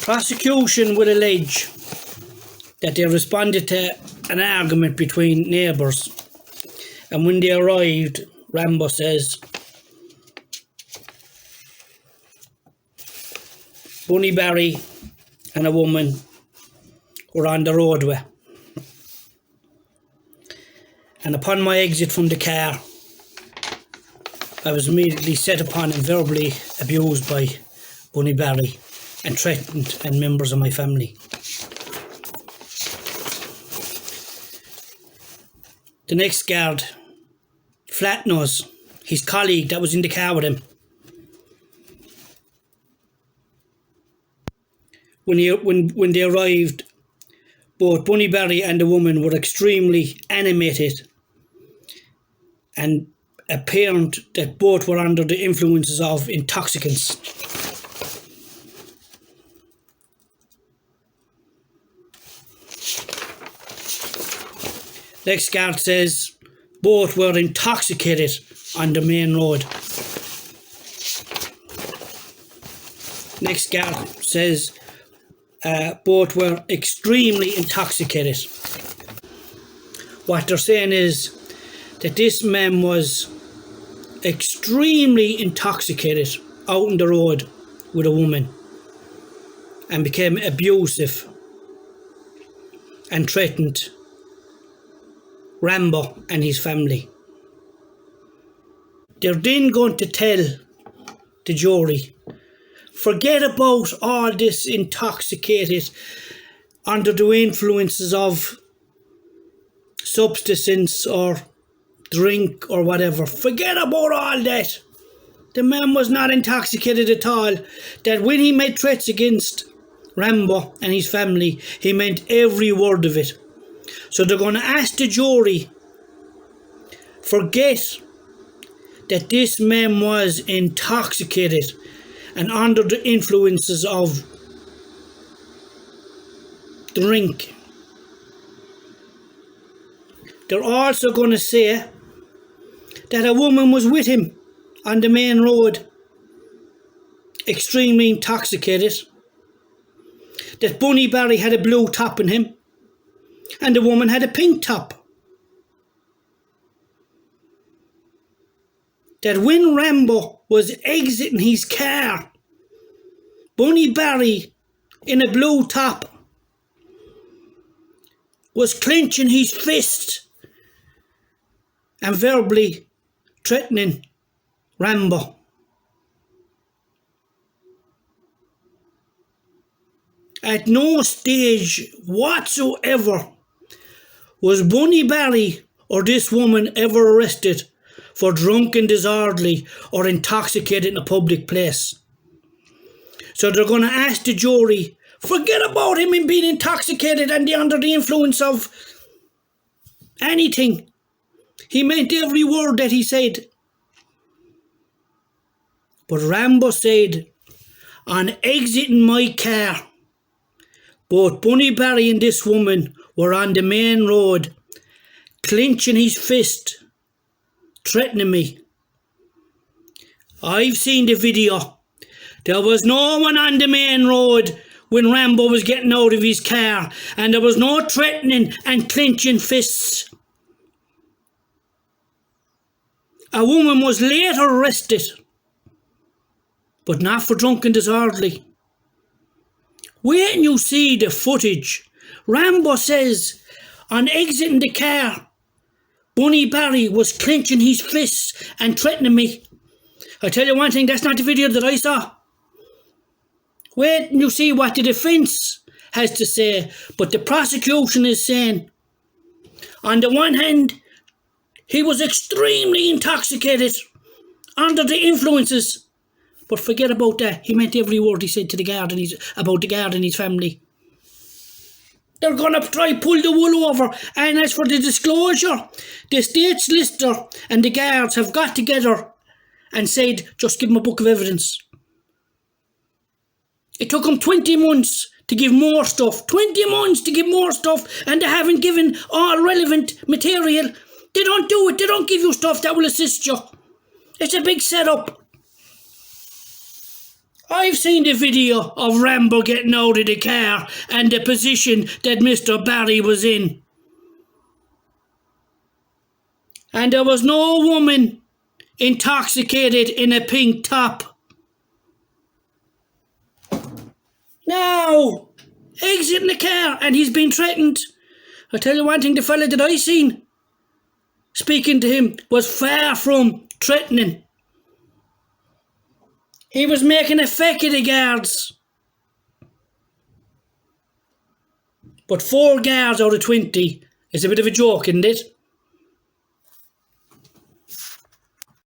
Prosecution will allege that they responded to an argument between neighbours, and when they arrived, Rambo says, Bunny Barry and a woman were on the roadway, and upon my exit from the car, I was immediately set upon and verbally abused by Bunny Barry and threatened and members of my family. The next guard, Flatnose, his colleague that was in the car with him, when they arrived, both Bunny Barry and the woman were extremely animated, and apparent that both were under the influences of intoxicants. Next guard says both were intoxicated on the main road. Next guard says both were extremely intoxicated. What they're saying is that this man was extremely intoxicated out on the road with a woman and became abusive and threatened Rambo and his family. They're then going to tell the jury, forget about all this intoxicated, under the influences of substance or drink or whatever. Forget about all that. The man was not intoxicated at all. That when he made threats against Rambo and his family, he meant every word of it. So they're going to ask the jury, forget that this man was intoxicated and under the influences of drink. They're also going to say that a woman was with him on the main road, extremely intoxicated, that Bunny Barry had a blue top on him and the woman had a pink top. That when Rambo was exiting his car, Bunny Barry in a blue top was clenching his fist and verbally threatening Rambo. At no stage whatsoever was Bunny Barry or this woman ever arrested for drunken, disorderly or intoxicated in a public place. So they're going to ask the jury, forget about him in being intoxicated and under the influence of anything. He meant every word that he said. But Rambo said, on exiting my car, both Bunny Barry and this woman were on the main road, clenching his fist, threatening me. I've seen the video. There was no one on the main road when Rambo was getting out of his car, and there was no threatening and clenching fists. A woman was later arrested, but not for drunken disorderly. When you see the footage, Rambo says, on exiting the car, Bunny Barry was clenching his fists and threatening me. I tell you one thing, that's not the video that I saw. Wait and you see what the defence has to say, but the prosecution is saying, on the one hand, he was extremely intoxicated, under the influences. But forget about that. He meant every word he said to the guard and about the guard and his family. They're going to try pull the wool over. And as for the disclosure, the state solicitor and the guards have got together and said, just give them a book of evidence. It took them 20 months to give more stuff. 20 months to give more stuff, and they haven't given all relevant material. They don't do it. They don't give you stuff that will assist you. It's a big setup. I've seen the video of Rambo getting out of the car and the position that Mr. Barry was in. And there was no woman intoxicated in a pink top. Now, exiting the car, and he's been threatened. I tell you one thing, the fella that I seen speaking to him was far from threatening. He was making a feck of the guards. But 4 guards out of 20 is a bit of a joke, isn't it?